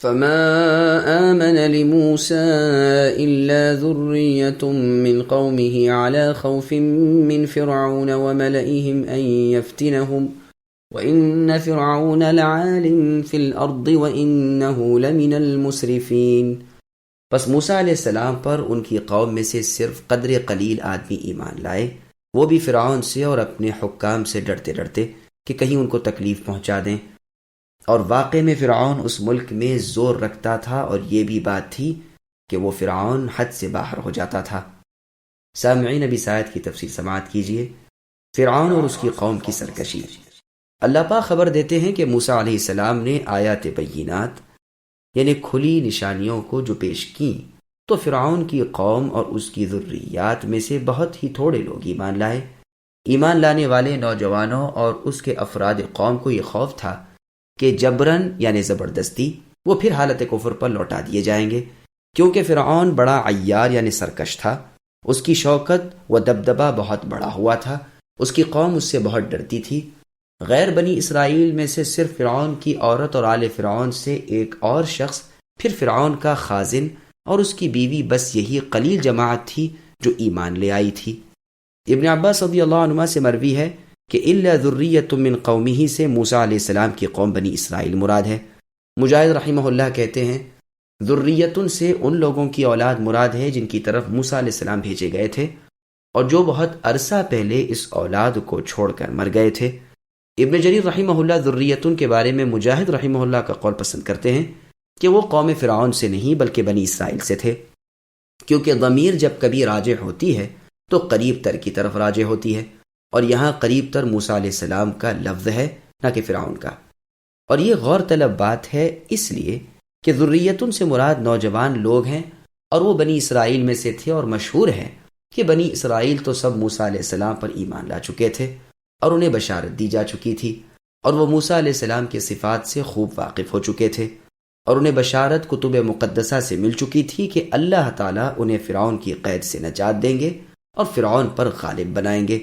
فما آمن لموسى إلا ذرية من قومه على خوف من فرعون وملئهم أن يفتنهم وإن فرعون لعال في الأرض وإنه لمن المسرفين۔ پس موسیٰ علیہ السلام پر ان کی قوم میں سے صرف قدر قلیل آدمی ایمان لائے، وہ بھی فرعون سے اور اپنے حکام سے ڈرتے ڈرتے کہ کہیں ان کو تکلیف پہنچا دیں۔ اور واقع میں فرعون اس ملک میں زور رکھتا تھا، اور یہ بھی بات تھی کہ وہ فرعون حد سے باہر ہو جاتا تھا۔ سامعین، ابی سعید کی تفسیر سماعت کیجیے، فرعون اور اس کی قوم کی سرکشی۔ اللہ پاک خبر دیتے ہیں کہ موسیٰ علیہ السلام نے آیات بینات یعنی کھلی نشانیوں کو جو پیش کیں تو فرعون کی قوم اور اس کی ذریات میں سے بہت ہی تھوڑے لوگ ایمان لائے۔ ایمان لانے والے نوجوانوں اور اس کے افراد قوم کو یہ خوف تھا کہ جبرن یعنی زبردستی وہ پھر حالت کفر پر لوٹا دیے جائیں گے، کیونکہ فرعون بڑا عیار یعنی سرکش تھا، اس کی شوکت و دبدبہ بہت بڑا ہوا تھا، اس کی قوم اس سے بہت ڈرتی تھی۔ غیر بنی اسرائیل میں سے صرف فرعون کی عورت اور آل فرعون سے ایک اور شخص، پھر فرعون کا خازن اور اس کی بیوی، بس یہی قلیل جماعت تھی جو ایمان لے آئی تھی۔ ابن عباس رضی اللہ عنہما سے مروی ہے کہ الا ذریۃ من قومہ سے موسیٰ علیہ السلام کی قوم بنی اسرائیل مراد ہے۔ مجاہد رحمہ اللہ کہتے ہیں ذریۃ سے ان لوگوں کی اولاد مراد ہے جن کی طرف موسیٰ علیہ السلام بھیجے گئے تھے اور جو بہت عرصہ پہلے اس اولاد کو چھوڑ کر مر گئے تھے۔ ابن جریر رحمہ اللہ ذریۃ کے بارے میں مجاہد رحمہ اللہ کا قول پسند کرتے ہیں کہ وہ قوم فرعون سے نہیں بلکہ بنی اسرائیل سے تھے، کیونکہ ضمیر جب کبھی راجع ہوتی ہے تو قریب تر کی طرف راجع ہوتی ہے، اور یہاں قریب تر موسیٰ علیہ السلام کا لفظ ہے نہ کہ فرعون کا۔ اور یہ غور طلب بات ہے اس لیے کہ ذریۃ سے مراد نوجوان لوگ ہیں، اور وہ بنی اسرائیل میں سے تھے، اور مشہور ہے کہ بنی اسرائیل تو سب موسیٰ علیہ السلام پر ایمان لا چکے تھے اور انہیں بشارت دی جا چکی تھی، اور وہ موسیٰ علیہ السلام کی صفات سے خوب واقف ہو چکے تھے، اور انہیں بشارت کتب مقدسہ سے مل چکی تھی کہ اللہ تعالیٰ انہیں فرعون کی قید سے نجات دیں گے اور فرعون پر غالب بنائیں گے۔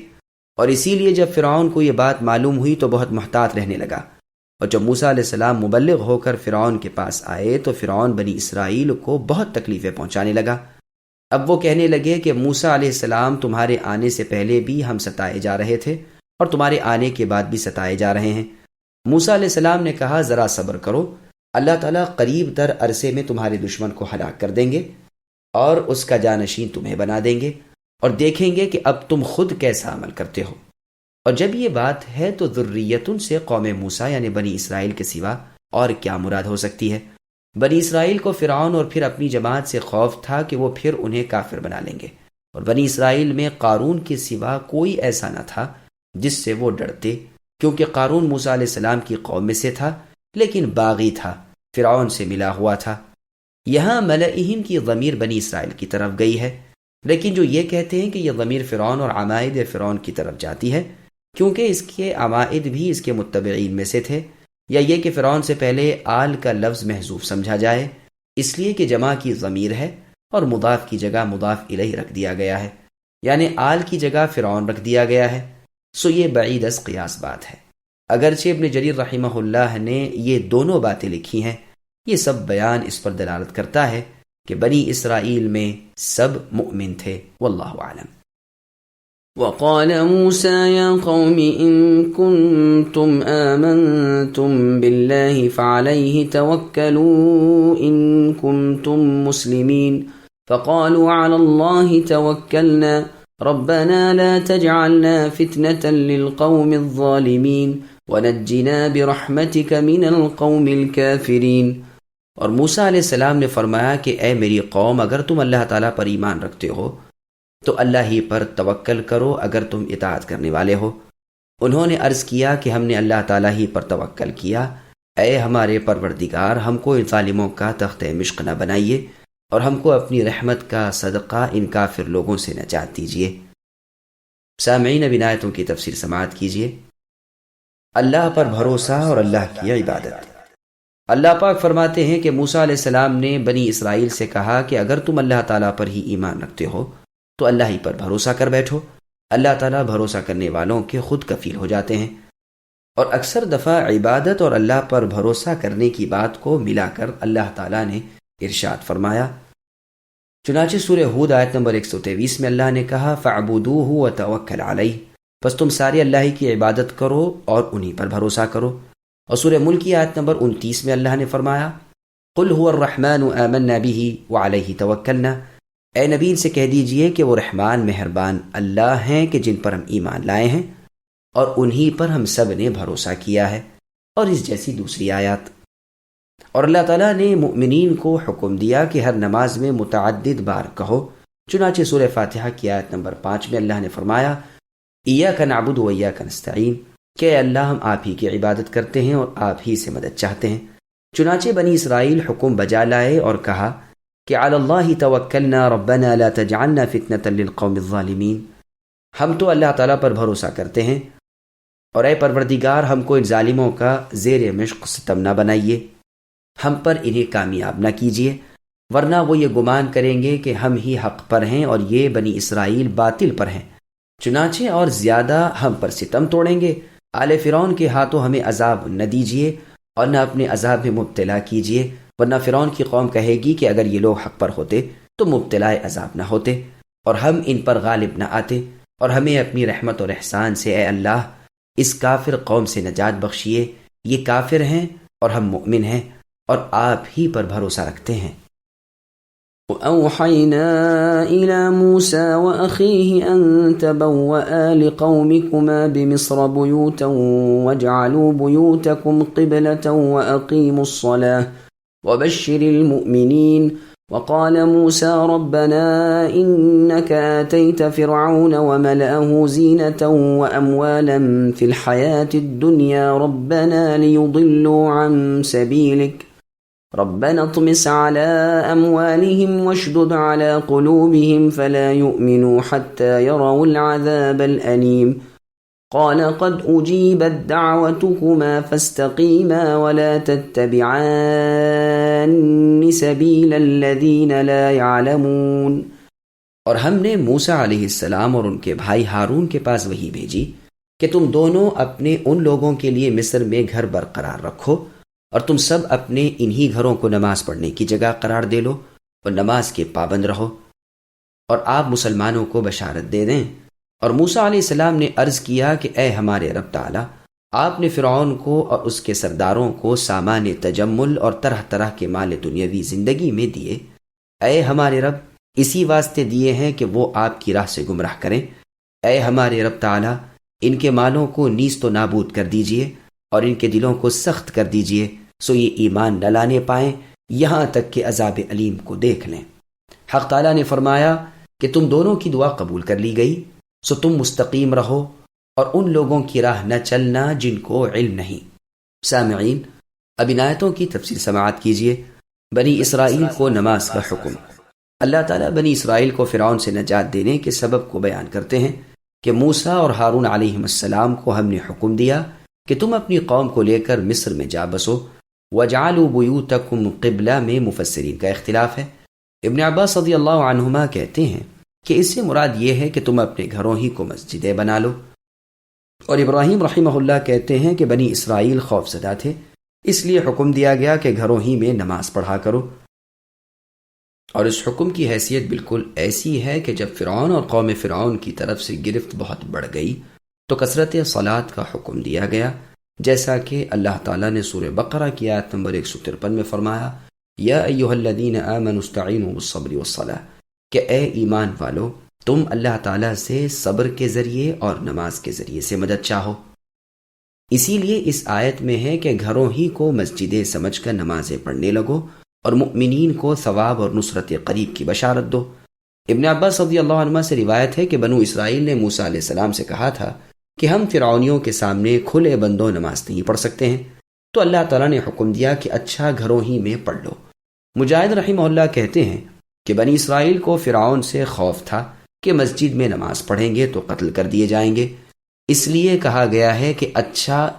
اور اسی لیے جب فرعون کو یہ بات معلوم ہوئی تو بہت محتاط رہنے لگا، اور جب موسیٰ علیہ السلام مبلغ ہو کر فرعون کے پاس آئے تو فرعون بنی اسرائیل کو بہت تکلیفیں پہنچانے لگا۔ اب وہ کہنے لگے کہ موسیٰ علیہ السلام تمہارے آنے سے پہلے بھی ہم ستائے جا رہے تھے اور تمہارے آنے کے بعد بھی ستائے جا رہے ہیں۔ موسیٰ علیہ السلام نے کہا ذرا صبر کرو، اللہ تعالیٰ قریب تر عرصے میں تمہارے دشمن کو ہلاک کر دیں گے اور اس کا جانشین تمہیں بنا دیں گے، اور دیکھیں گے کہ اب تم خود کیسا عمل کرتے ہو۔ اور جب یہ بات ہے تو ذریۃ سے قوم موسیٰ یعنی بنی اسرائیل کے سوا اور کیا مراد ہو سکتی ہے؟ بنی اسرائیل کو فرعون اور پھر اپنی جماعت سے خوف تھا کہ وہ پھر انہیں کافر بنا لیں گے، اور بنی اسرائیل میں قارون کے سوا کوئی ایسا نہ تھا جس سے وہ ڈرتے، کیونکہ قارون موسیٰ علیہ السلام کی قوم میں سے تھا لیکن باغی تھا، فرعون سے ملا ہوا تھا۔ یہاں ملئہم کی ضمیر بنی اسرائیل کی طرف گئی ہے، لیکن جو یہ کہتے ہیں کہ یہ ضمیر فرعون اور عمائد فرعون کی طرف جاتی ہے، کیونکہ اس کے عمائد بھی اس کے متبعین میں سے تھے، یا یہ کہ فرعون سے پہلے آل کا لفظ محذوف سمجھا جائے اس لیے کہ جمع کی ضمیر ہے اور مضاف کی جگہ مضاف الیہ رکھ دیا گیا ہے، یعنی آل کی جگہ فرعون رکھ دیا گیا ہے، سو یہ بعید از قیاس بات ہے۔ اگرچہ ابن جریر رحمہ اللہ نے یہ دونوں باتیں لکھی ہیں، یہ سب بیان اس پر دلالت کرتا ہے کہ بنی اسرائیل میں سب مؤمن تھے، واللہ اعلم۔ وقال موسى يا قوم إن كنتم آمنتم بالله فعليه توكلوا إن كنتم مسلمين فقالوا على الله توكلنا ربنا لا تجعلنا فتنة للقوم الظالمين ونجنا برحمتك من القوم الكافرين۔ اور موسیٰ علیہ السلام نے فرمایا کہ اے میری قوم، اگر تم اللہ تعالیٰ پر ایمان رکھتے ہو تو اللہ ہی پر توکل کرو اگر تم اطاعت کرنے والے ہو۔ انہوں نے عرض کیا کہ ہم نے اللہ تعالیٰ ہی پر توکل کیا، اے ہمارے پروردگار، ہم کو ان ظالموں کا تخت مشق نہ بنائیے اور ہم کو اپنی رحمت کا صدقہ ان کافر لوگوں سے نجات دیجیے۔ سامعین، اب ان آیتوں کی تفسیر سماعت کیجیے۔ اللہ پر بھروسہ اور اللہ کی عبادت۔ اللہ پاک فرماتے ہیں کہ موسیٰ علیہ السلام نے بنی اسرائیل سے کہا کہ اگر تم اللہ تعالیٰ پر ہی ایمان رکھتے ہو تو اللہ ہی پر بھروسہ کر بیٹھو، اللہ تعالیٰ بھروسہ کرنے والوں کے خود کفیل ہو جاتے ہیں۔ اور اکثر دفعہ عبادت اور اللہ پر بھروسہ کرنے کی بات کو ملا کر اللہ تعالیٰ نے ارشاد فرمایا۔ چنانچہ سورہ ہود آیت نمبر 123 میں اللہ نے کہا فَاعْبُدُوهُ وَتَوَكَّلْ عَلَيْهِ، پس تم سارے اللہ ہی کی عبادت کرو اور انہی پر بھروسہ کرو۔ اور سورہ ملک کی آیت نمبر 29 میں اللہ نے فرمایا قُلْ هُوَ الرَّحْمَنُ آمَنَّا بِهِ وَعَلَيْهِ تَوَكَّلْنَا، اے نبی ان سے کہہ دیجئے کہ وہ رحمان مہربان اللہ ہیں کہ جن پر ہم ایمان لائے ہیں اور انہی پر ہم سب نے بھروسہ کیا ہے، اور اس جیسی دوسری آیات۔ اور اللہ تعالیٰ نے مؤمنین کو حکم دیا کہ ہر نماز میں متعدد بار کہو، چنانچہ سورہ فاتحہ کی آیت نمبر 5 میں اللہ نے فرمایا ایاک نعبد و ایاک نستعین، کہ اے اللہ ہم آپ ہی کی عبادت کرتے ہیں اور آپ ہی سے مدد چاہتے ہیں۔ چنانچہ بنی اسرائیل حکم بجا لائے اور کہا کہ علی اللہ توکلنا ربنا لا تجعلنا فتنة للقوم الظالمین، ہم تو اللہ تعالیٰ پر بھروسہ کرتے ہیں اور اے پروردگار ہم کو ان ظالموں کا زیر مشق ستم نہ بنائیے، ہم پر انہیں کامیاب نہ کیجیے، ورنہ وہ یہ گمان کریں گے کہ ہم ہی حق پر ہیں اور یہ بنی اسرائیل باطل پر ہیں، چنانچہ اور زیادہ ہم پر ستم توڑیں گے۔ آل فرعون کے ہاتھوں ہمیں عذاب نہ دیجیے اور نہ اپنے عذاب میں مبتلا کیجیے، ورنہ فرعون کی قوم کہے گی کہ اگر یہ لوگ حق پر ہوتے تو مبتلا عذاب نہ ہوتے اور ہم ان پر غالب نہ آتے، اور ہمیں اپنی رحمت اور احسان سے اے اللہ اس کافر قوم سے نجات بخشیے، یہ کافر ہیں اور ہم مؤمن ہیں اور آپ ہی پر بھروسہ رکھتے ہیں۔ وَأَوْحَيْنَا إِلَى مُوسَى وَأَخِيهِ أَن تَبَوَّآ لِقَوْمِكُمَا بِمِصْرَ بُيُوتًا وَاجْعَلُوا بُيُوتَكُمْ قِبْلَةً وَأَقِيمُوا الصَّلَاةَ وَبَشِّرِ الْمُؤْمِنِينَ۔ وقال موسى ربنا إنك آتيت فرعون وملأه زينة وأموالا في الحياة الدنيا ربنا ليضلوا عن سبيلك ربنا اطمس على أموالهم واشدد على قلوبهم فلا يؤمنوا حتى يروا العذاب الأليم قال قد أجيبت دعوتكما فاستقيما ولا تتبعان سبيل الذين لا يعلمون۔ اور ہم نے موسیٰ علیہ السلام اور ان کے بھائی ہارون کے پاس وحی بھیجی کہ تم دونوں اپنے ان لوگوں کے لیے مصر میں گھر برقرار رکھو اور تم سب اپنے انہی گھروں کو نماز پڑھنے کی جگہ قرار دے لو اور نماز کے پابند رہو، اور آپ مسلمانوں کو بشارت دے دیں۔ اور موسیٰ علیہ السلام نے عرض کیا کہ اے ہمارے رب تعالیٰ، آپ نے فرعون کو اور اس کے سرداروں کو سامان تجمل اور طرح طرح کے مال دنیاوی زندگی میں دیے، اے ہمارے رب اسی واسطے دیے ہیں کہ وہ آپ کی راہ سے گمراہ کریں۔ اے ہمارے رب تعالیٰ ان کے مالوں کو نیست و نابود کر دیجئے اور ان کے دلوں کو سخت کر دیجئے سو یہ ایمان نہ لانے پائیں یہاں تک کہ عذاب علیم کو دیکھ لیں۔ حق تعالیٰ نے فرمایا کہ تم دونوں کی دعا قبول کر لی گئی، سو تم مستقیم رہو اور ان لوگوں کی راہ نہ چلنا جن کو علم نہیں۔ سامعین، اب ان آیتوں کی تفصیل سماعت کیجیے۔ بنی اسرائیل کو نماز کا حکم۔ اللہ تعالیٰ بنی اسرائیل کو فرعون سے نجات دینے کے سبب کو بیان کرتے ہیں کہ موسیٰ اور ہارون علیہ السلام کو ہم نے حکم دیا کہ تم اپنی قوم کو لے کر مصر میں جا بسو۔ وَجَعَلُوا بُيُوتَكُمْ قِبْلَةً میں مفسرین کا اختلاف ہے۔ ابن عباس رضی اللہ عنہما کہتے ہیں کہ اس سے مراد یہ ہے کہ تم اپنے گھروں ہی کو مسجدیں بنا لو، اور ابراہیم رحمہ اللہ کہتے ہیں کہ بنی اسرائیل خوف زدہ تھے، اس لیے حکم دیا گیا کہ گھروں ہی میں نماز پڑھا کرو۔ اور اس حکم کی حیثیت بالکل ایسی ہے کہ جب فرعون اور قوم فرعون کی طرف سے گرفت بہت بڑھ گئی تو کثرت صلاۃ کا حکم دیا گیا، جیسا کہ اللہ تعالیٰ نے سورہ بقرہ کی آیت نمبر 153 میں فرمایا یا ایھا الذین آمنوا استعینوا بالصبر والصلاۃ، کہ اے ایمان والو تم اللہ تعالیٰ سے صبر کے ذریعے اور نماز کے ذریعے سے مدد چاہو۔ اسی لیے اس آیت میں ہے کہ گھروں ہی کو مسجدیں سمجھ کر نمازیں پڑھنے لگو اور مؤمنین کو ثواب اور نصرت قریب کی بشارت دو۔ ابن عباس رضی اللہ عنہ سے روایت ہے کہ بنو اسرائیل نے موسیٰ علیہ السلام سے کہا تھا کہ ہم فرعونیوں کے سامنے کھلے بندوں نماز نہیں پڑھ سکتے ہیں، تو اللہ تعالیٰ نے حکم دیا کہ اچھا گھروں ہی میں پڑھ لو۔ مجاہد رحمہ اللہ کہتے ہیں کہ بنی اسرائیل کو فرعون سے خوف تھا کہ مسجد میں نماز پڑھیں گے تو قتل کر دیے جائیں گے، اس لیے کہا گیا ہے کہ اچھا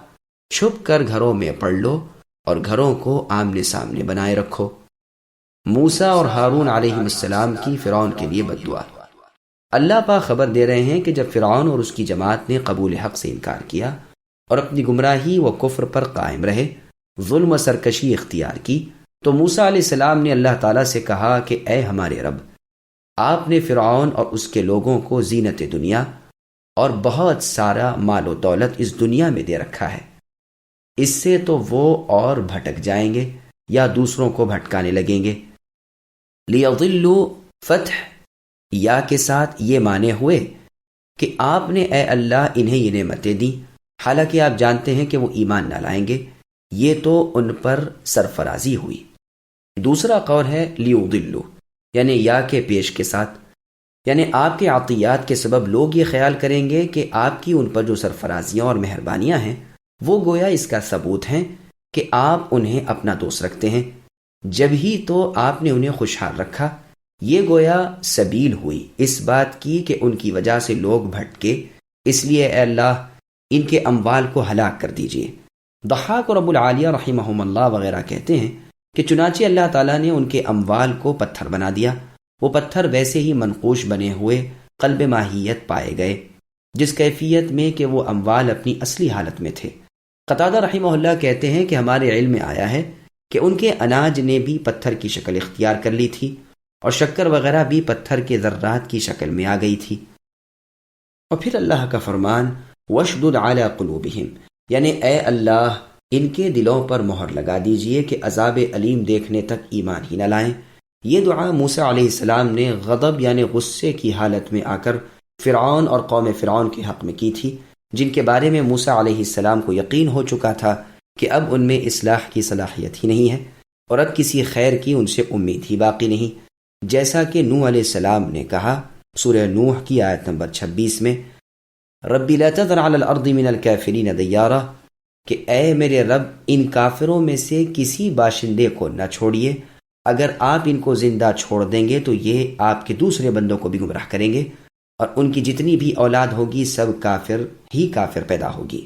چھپ کر گھروں میں پڑھ لو اور گھروں کو آمنے سامنے بنائے رکھو۔ موسیٰ اور ہارون علیہ السلام کی فرعون کے لیے بد دعا۔ اللہ پاک خبر دے رہے ہیں کہ جب فرعون اور اس کی جماعت نے قبول حق سے انکار کیا اور اپنی گمراہی و کفر پر قائم رہے، ظلم و سرکشی اختیار کی، تو موسیٰ علیہ السلام نے اللہ تعالیٰ سے کہا کہ اے ہمارے رب، آپ نے فرعون اور اس کے لوگوں کو زینت دنیا اور بہت سارا مال و دولت اس دنیا میں دے رکھا ہے، اس سے تو وہ اور بھٹک جائیں گے یا دوسروں کو بھٹکانے لگیں گے۔ لیضلوا فتح یا کے ساتھ یہ معنی ہوئے کہ آپ نے اے اللہ انہیں یہ نعمتیں دیں، حالانکہ آپ جانتے ہیں کہ وہ ایمان نہ لائیں گے، یہ تو ان پر سرفرازی ہوئی۔ دوسرا قول ہے لیضلوا، یعنی یا کے پیش کے ساتھ، یعنی آپ کے عطیات کے سبب لوگ یہ خیال کریں گے کہ آپ کی ان پر جو سرفرازیاں اور مہربانیاں ہیں وہ گویا اس کا ثبوت ہیں کہ آپ انہیں اپنا دوست رکھتے ہیں، جب ہی تو آپ نے انہیں خوشحال رکھا۔ یہ گویا سبیل ہوئی اس بات کی کہ ان کی وجہ سے لوگ بھٹکے، اس لیے اے اللہ ان کے اموال کو ہلاک کر دیجیے۔ ضحاک اور ابو العالیہ رحمہم اللہ وغیرہ کہتے ہیں کہ چنانچہ اللہ تعالیٰ نے ان کے اموال کو پتھر بنا دیا، وہ پتھر ویسے ہی منقوش بنے ہوئے قلب ماہیت پائے گئے جس کیفیت میں کہ وہ اموال اپنی اصلی حالت میں تھے۔ قتادہ رحمہ اللہ کہتے ہیں کہ ہمارے علم میں آیا ہے کہ ان کے اناج نے بھی پتھر کی شکل اختیار کر لی تھی اور شکر وغیرہ بھی پتھر کے ذرات کی شکل میں آ گئی تھی۔ اور پھر اللہ کا فرمان وَاشْدُدْ عَلَىٰ قُلُوبِهِمْ، یعنی اے اللہ ان کے دلوں پر مہر لگا دیجئے کہ عذاب علیم دیکھنے تک ایمان ہی نہ لائیں۔ یہ دعا موسیٰ علیہ السلام نے غضب یعنی غصے کی حالت میں آ کر فرعون اور قوم فرعون کے حق میں کی تھی، جن کے بارے میں موسیٰ علیہ السلام کو یقین ہو چکا تھا کہ اب ان میں اصلاح کی صلاحیت ہی نہیں ہے اور اب کسی خیر کی ان سے امید ہی باقی نہیں، جیسا کہ نوح علیہ السلام نے کہا سورہ نوح کی آیت نمبر 26 میں، رب لا تذر علی الارض من الکافرین دیارا، کہ اے میرے رب ان کافروں میں سے کسی باشندے کو نہ چھوڑیے، اگر آپ ان کو زندہ چھوڑ دیں گے تو یہ آپ کے دوسرے بندوں کو بھی گمراہ کریں گے اور ان کی جتنی بھی اولاد ہوگی سب کافر ہی کافر پیدا ہوگی۔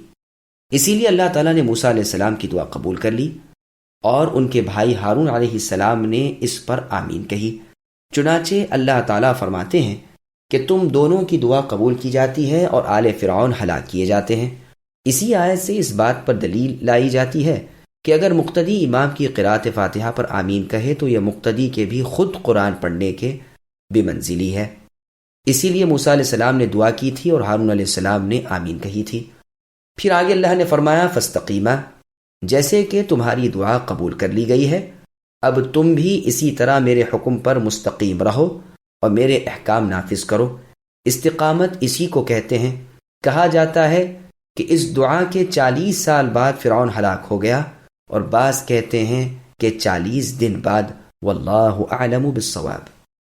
اسی لیے اللہ تعالیٰ نے موسیٰ علیہ السلام کی دعا قبول کر لی اور ان کے بھائی ہارون علیہ السلام نے اس پر آمین کہی۔ چنانچہ اللہ تعالیٰ فرماتے ہیں کہ تم دونوں کی دعا قبول کی جاتی ہے اور آل فرعون ہلاک کیے جاتے ہیں۔ اسی آیت سے اس بات پر دلیل لائی جاتی ہے کہ اگر مقتدی امام کی قرأت فاتحہ پر آمین کہے تو یہ مقتدی کے بھی خود قرآن پڑھنے کے بمنزلی ہے۔ اسی لیے موسیٰ علیہ السلام نے دعا کی تھی اور ہارون علیہ السلام نے آمین کہی تھی۔ پھر آگے اللہ نے فرمایا فاستقیما، جیسے کہ تمہاری دعا قبول کر لی گئی ہے اب تم بھی اسی طرح میرے حکم پر مستقیم رہو اور میرے احکام نافذ کرو۔ استقامت اسی کو کہتے ہیں۔ کہا جاتا ہے کہ اس دعا کے 40 سال بعد فرعون ہلاک ہو گیا اور بعض کہتے ہیں کہ 40 دن بعد، واللہ اعلم بالصواب۔